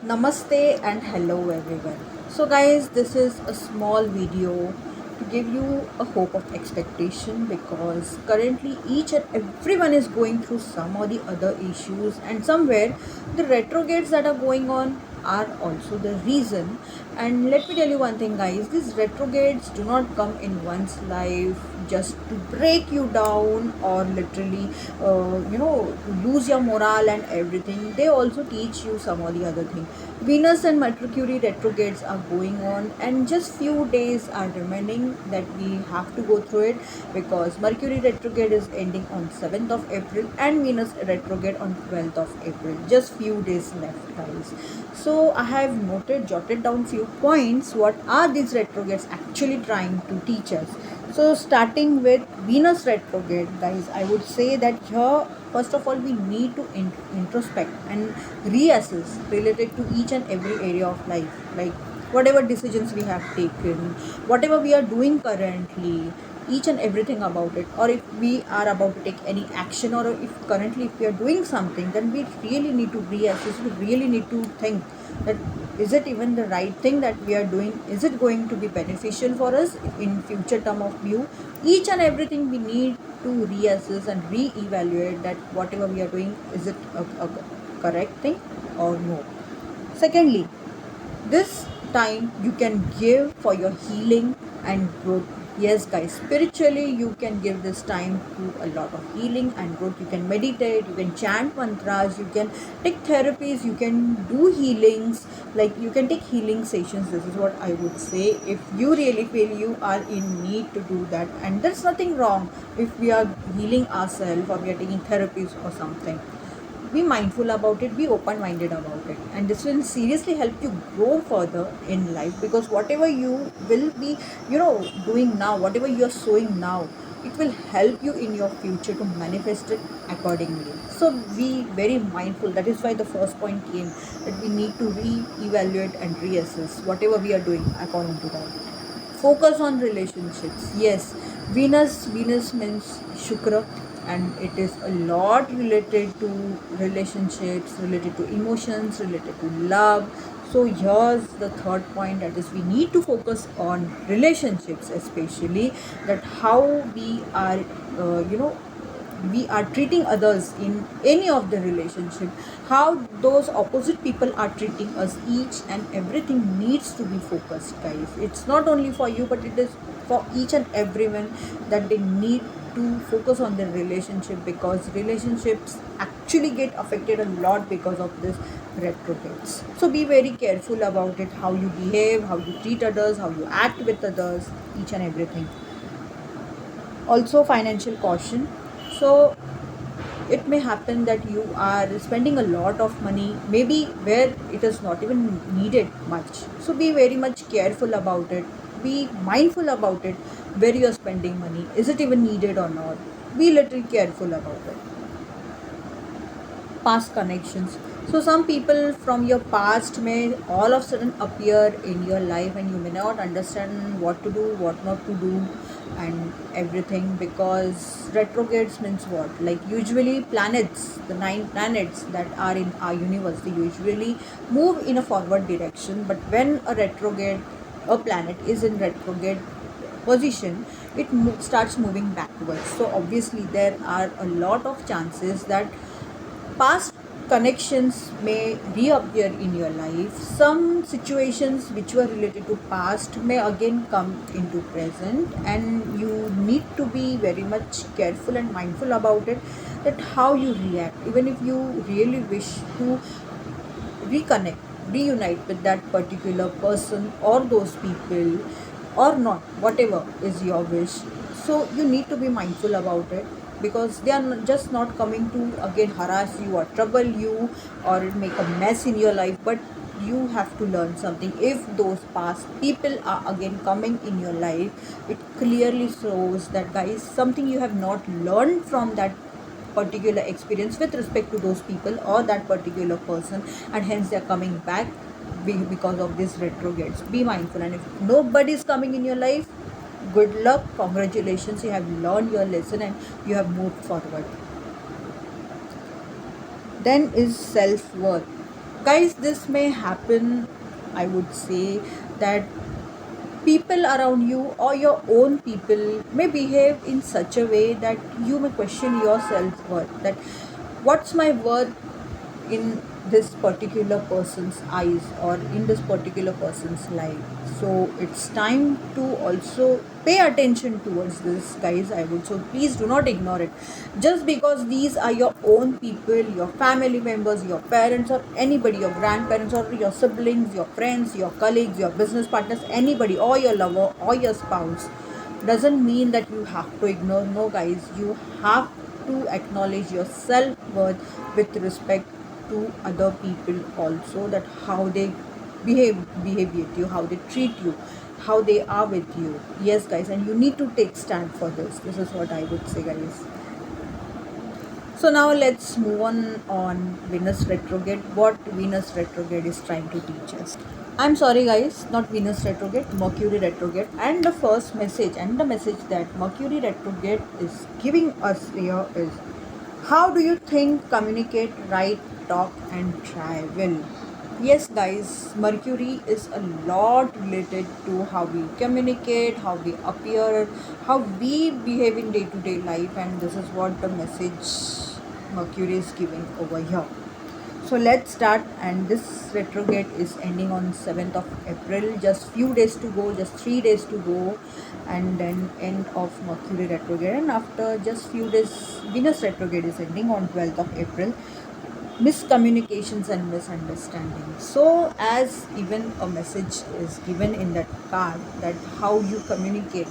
Namaste and hello everyone. So, guys, this is a small video to give you a hope of expectation because currently each and everyone is going through some or the other issues, and somewhere the retrogrades that are going on are also the reason. And let me tell you one thing, guys, these retrogrades do not come in one's life just to break you down or literally lose your morale and everything. They also teach you some or the other thing. Venus and Mercury retrogrades are going on, and just few days are remaining that we have to go through it because Mercury retrograde is ending on 7th of April and Venus retrograde on 12th of April. Just few days left, guys. So I have jotted down few points. What are these retrogrades actually trying to teach us? So starting with Venus retrograde, guys, I would say that here, first of all, we need to introspect and reassess related to each and every area of life, like whatever decisions we have taken, whatever we are doing currently, each and everything about it. Or if we are about to take any action, or if we are doing something, then we really need to reassess. We really need to think that is it even the right thing that we are doing, is it going to be beneficial for us in future term of view. Each and everything we need to reassess and re-evaluate that whatever we are doing, is it a correct thing or no. Secondly, this time you can give for your healing and growth. Yes, guys, spiritually you can give this time to a lot of healing and growth. You can meditate, you can chant mantras, you can take therapies, you can do healings, like you can take healing sessions. This is what I would say, if you really feel you are in need to do that. And there's nothing wrong if we are healing ourselves or we are taking therapies or something. Be mindful about it, be open minded about it, and this will seriously help you grow further in life, because whatever you will be doing now, whatever you are sowing now, it will help you in your future to manifest it accordingly. So be very mindful. That is why the first point came, that we need to re-evaluate and reassess whatever we are doing according to that. Focus on relationships. Yes, Venus means Shukra, and it is a lot related to relationships, related to emotions, related to love. So here's the third point, that is we need to focus on relationships, especially that how we are we are treating others in any of the relationship, how those opposite people are treating us. Each and everything needs to be focused, guys. It's not only for you, but it is for each and everyone, that they need to focus on their relationship, because relationships actually get affected a lot because of this retrogrades. So be very careful about it, how you behave, how you treat others, how you act with others, each and everything. Also financial caution. So it may happen that you are spending a lot of money, maybe where it is not even needed much. So be very much careful about it, be mindful about it, where you are spending money, is it even needed or not. Be little careful about it. Past connections. So some people from your past may all of a sudden appear in your life, and you may not understand what to do, what not to do, and everything, because retrogrades means what? Like usually planets, the 9 planets that are in our universe, they usually move in a forward direction, but when a planet is in retrograde position, it starts moving backwards. So obviously there are a lot of chances that past connections may reappear in your life. Some situations which were related to past may again come into present, and you need to be very much careful and mindful about it, that how you react. Even if you really wish to reconnect, reunite with that particular person or those people or not, whatever is your wish. So you need to be mindful about it, because they are just not coming to again harass you or trouble you or make a mess in your life, but you have to learn something. If those past people are again coming in your life, it clearly shows that, guys, something you have not learned from that particular experience with respect to those people or that particular person, and hence they are coming back because of this retrogrades. Be mindful, and if nobody is coming in your life, good luck, congratulations, you have learned your lesson and you have moved forward. Then is self-worth. Guys, this may happen, I would say, that people around you or your own people may behave in such a way that you may question your self-worth, that what's my worth in this particular person's eyes or in this particular person's life. So it's time to also pay attention towards this, guys. I would, so please do not ignore it. Just because these are your own people, your family members, your parents, or anybody, your grandparents, or your siblings, your friends, your colleagues, your business partners, anybody, or your lover or your spouse, doesn't mean that you have to ignore. No, guys, you have to acknowledge your self-worth with respect to other people also, that how they behave with you, how they treat you, how they are with you. Yes, guys, and you need to take stand for this. This is what I would say, guys. So now let's move on Venus retrograde. What Venus retrograde is trying to teach us. I'm sorry, guys, not Venus retrograde, Mercury retrograde. And the first message, and the message that Mercury retrograde is giving us here is: how do you think, communicate, write, talk, and travel? Yes, guys, Mercury is a lot related to how we communicate, how we appear, how we behave in day to day life, and this is what the message Mercury is giving over here. So let's start, and this retrograde is ending on 7th of April. Just few days to go, just 3 days to go, and then end of Mercury retrograde. And after just few days, Venus retrograde is ending on 12th of April. Miscommunications and misunderstandings. So as even a message is given in that card, that how you communicate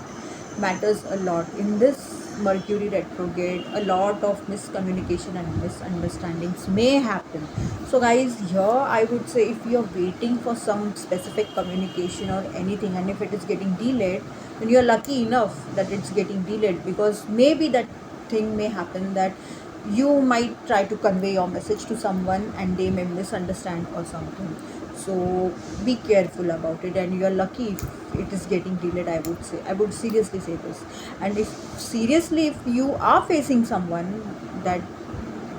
matters a lot in this Mercury retrograde. A lot of miscommunication and misunderstandings may happen. So guys, here I would say, if you're waiting for some specific communication or anything, and if it is getting delayed, then you're lucky enough that it's getting delayed, because maybe that thing may happen that you might try to convey your message to someone and they may misunderstand or something. So be careful about it, and you're lucky if it is getting delayed. I would say, I would seriously say this. And if seriously, if you are facing someone that,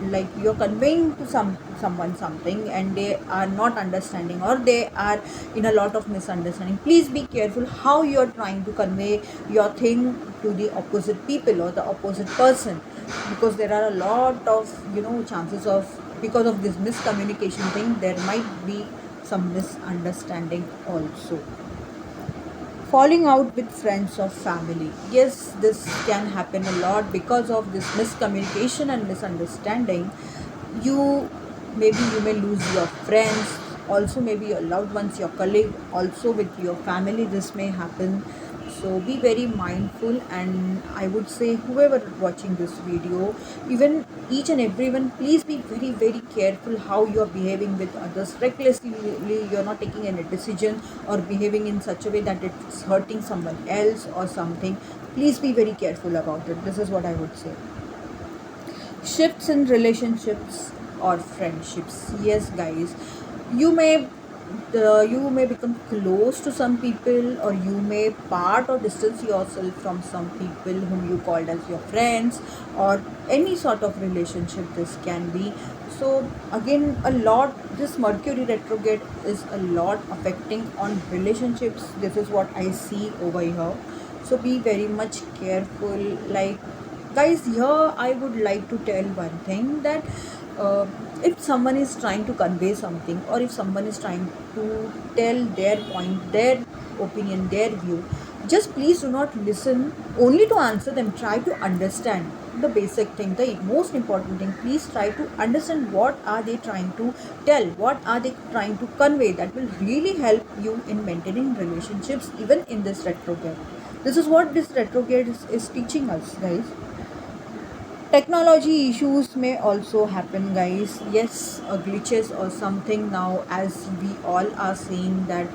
like, you're conveying to someone something and they are not understanding, or they are in a lot of misunderstanding, please be careful how you're trying to convey your thing to the opposite people or the opposite person, because there are a lot of chances of, because of this miscommunication thing, there might be some misunderstanding also. Falling out with friends or family. Yes, this can happen a lot because of this miscommunication and misunderstanding. You, maybe you may lose your friends, also maybe your loved ones, your colleague, also with your family this may happen. So be very mindful, and I would say, whoever watching this video, even each and everyone, please be very very careful how you are behaving with others. Recklessly you're not taking any decision or behaving in such a way that it's hurting someone else or something. Please be very careful about it. This is what I would say. Shifts in relationships or friendships. Yes, guys, you may you may become close to some people, or you may part or distance yourself from some people whom you called as your friends, or any sort of relationship this can be. So again, a lot, this Mercury retrograde is a lot affecting on relationships. This is what I see over here. So be very much careful. Like, guys, here I would like to tell one thing, that if someone is trying to convey something, or if someone is trying to tell their point, their opinion, their view, just please do not listen only to answer them. Try to understand the basic thing, the most important thing. Please try to understand what are they trying to tell, what are they trying to convey. That will really help you in maintaining relationships even in this retrograde. This is what this retrograde is teaching us, guys. Technology issues may also happen, guys. Yes, glitches or something. Now, as we all are seeing, that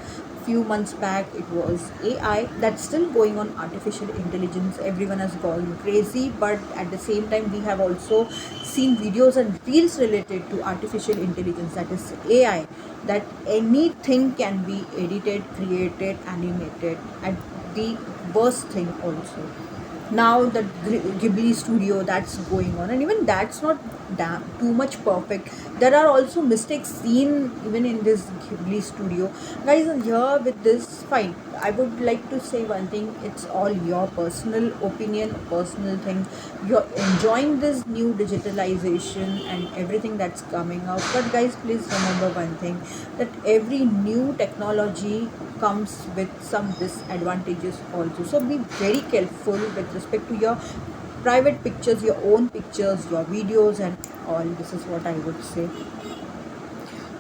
few months back it was AI, that's still going on, artificial intelligence. Everyone has gone crazy, but at the same time we have also seen videos and reels related to artificial intelligence, that is AI, that anything can be edited, created, animated. And the worst thing also, now the Ghibli studio, that's going on, and even that's not too much perfect. There are also mistakes seen even in this Ghibli studio. Guys, here with this, fine, I would like to say one thing: it's all your personal opinion, personal thing. You're enjoying this new digitalization and everything that's coming out, but guys, please remember one thing, that every new technology comes with some disadvantages also. So be very careful with respect to your private pictures, your own pictures, your videos, and all. This is what I would say.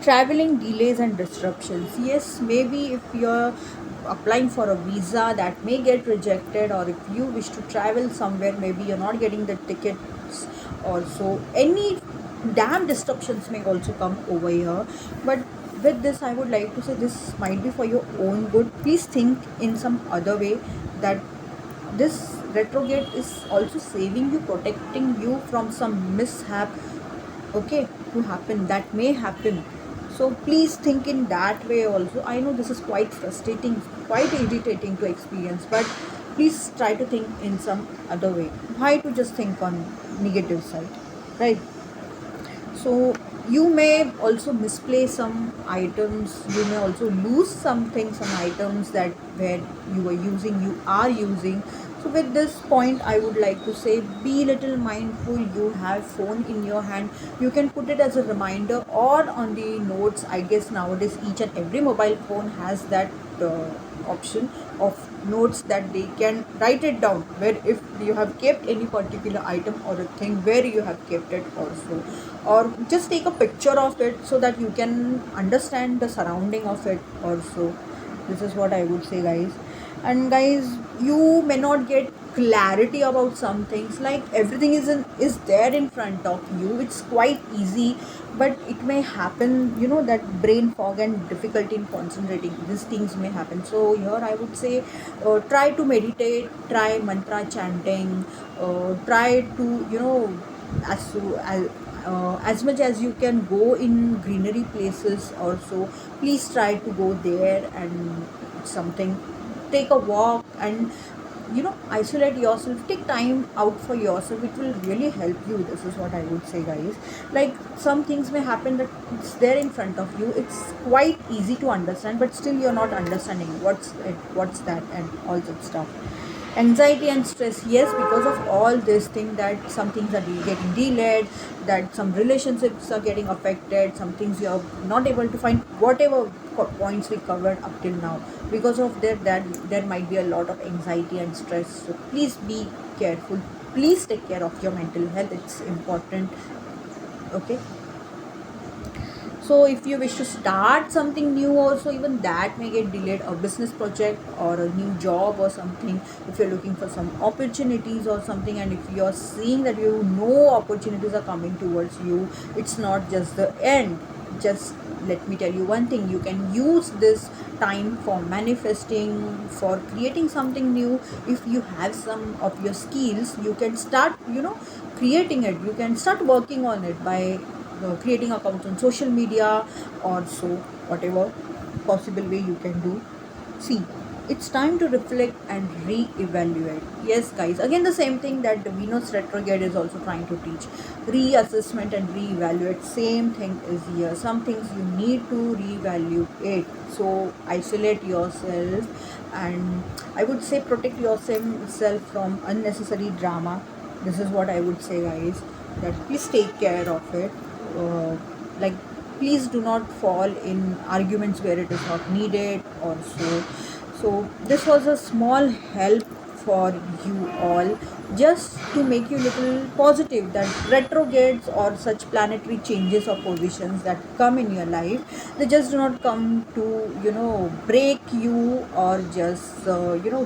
Traveling delays and disruptions. Yes, maybe if you're applying for a visa, that may get rejected, or if you wish to travel somewhere, maybe you're not getting the tickets, or so any damn disruptions may also come over here. But with this, I would like to say this might be for your own good. Please think in some other way, that this retrograde is also saving you, protecting you from some mishap, okay, to happen, that may happen. So please think in that way also. I know this is quite frustrating, quite irritating to experience, but please try to think in some other way. Why to just think on negative side, right? So you may also misplace some items, you may also lose something, some items that where you were using, you are using. So with this point, I would like to say, be little mindful. You have phone in your hand, you can put it as a reminder or on the notes. I guess nowadays each and every mobile phone has that option of notes, that they can write it down, where if you have kept any particular item or a thing, where you have kept it also, or just take a picture of it so that you can understand the surrounding of it also. This is what I would say, guys. And guys, you may not get clarity about some things, like everything is there in front of you, it's quite easy, but it may happen, that brain fog and difficulty in concentrating, these things may happen. So here I would say, try to meditate, try mantra chanting, try to, as so as much as you can go in greenery places also, please try to go there and something, take a walk, and isolate yourself, take time out for yourself, it will really help you. This is what I would say, guys. Like, some things may happen that it's there in front of you, it's quite easy to understand, but still you're not understanding what's it, what's that, and all that stuff. Anxiety and stress, yes, because of all this thing, that some things are getting delayed, that some relationships are getting affected, some things you are not able to find, whatever points we covered up till now. Because of that there might be a lot of anxiety and stress. So please be careful, please take care of your mental health, it's important, okay? So if you wish to start something new also, even that may get delayed, a business project or a new job or something, if you're looking for some opportunities or something, and if you're seeing that opportunities are coming towards you, it's not just the end. Just let me tell you one thing, you can use this time for manifesting, for creating something new. If you have some of your skills, you can start, creating it, you can start working on it by creating accounts on social media, or so, whatever possible way you can do. See, it's time to reflect and re-evaluate. Yes, guys, again the same thing that the Venus retrograde is also trying to teach: reassessment and re-evaluate. Same thing is here, some things you need to re-evaluate. So isolate yourself, and I would say protect yourself from unnecessary drama. This is what I would say, guys, that please take care of it. uh, like, please do not fall in arguments where it is not needed or so. So this was a small help for you all, just to make you little positive, that retrogrades or such planetary changes or positions that come in your life, they just do not come to break you, or just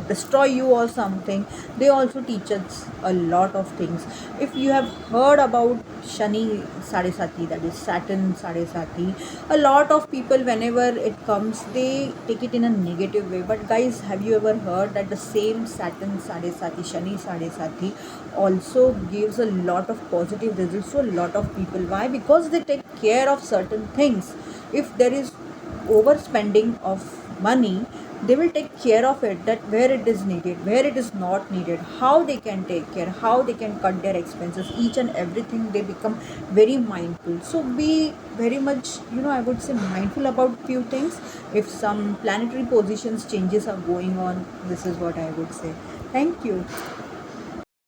destroy you or something. They also teach us a lot of things. If you have heard about Shani Sadesati, that is Saturn Sadesati, a lot of people, whenever it comes, they take it in a negative way. But guys, have you ever heard that the same Saturn Sadesati, Shani Sadesati, also gives a lot of positive results to a lot of people? Why? Because they take care of certain things. If there is overspending of money, they will take care of it, that where it is needed, where it is not needed, how they can take care, how they can cut their expenses, each and everything. They become very mindful. So be very much, I would say, mindful about few things. If some planetary positions changes are going on, this is what I would say. Thank you.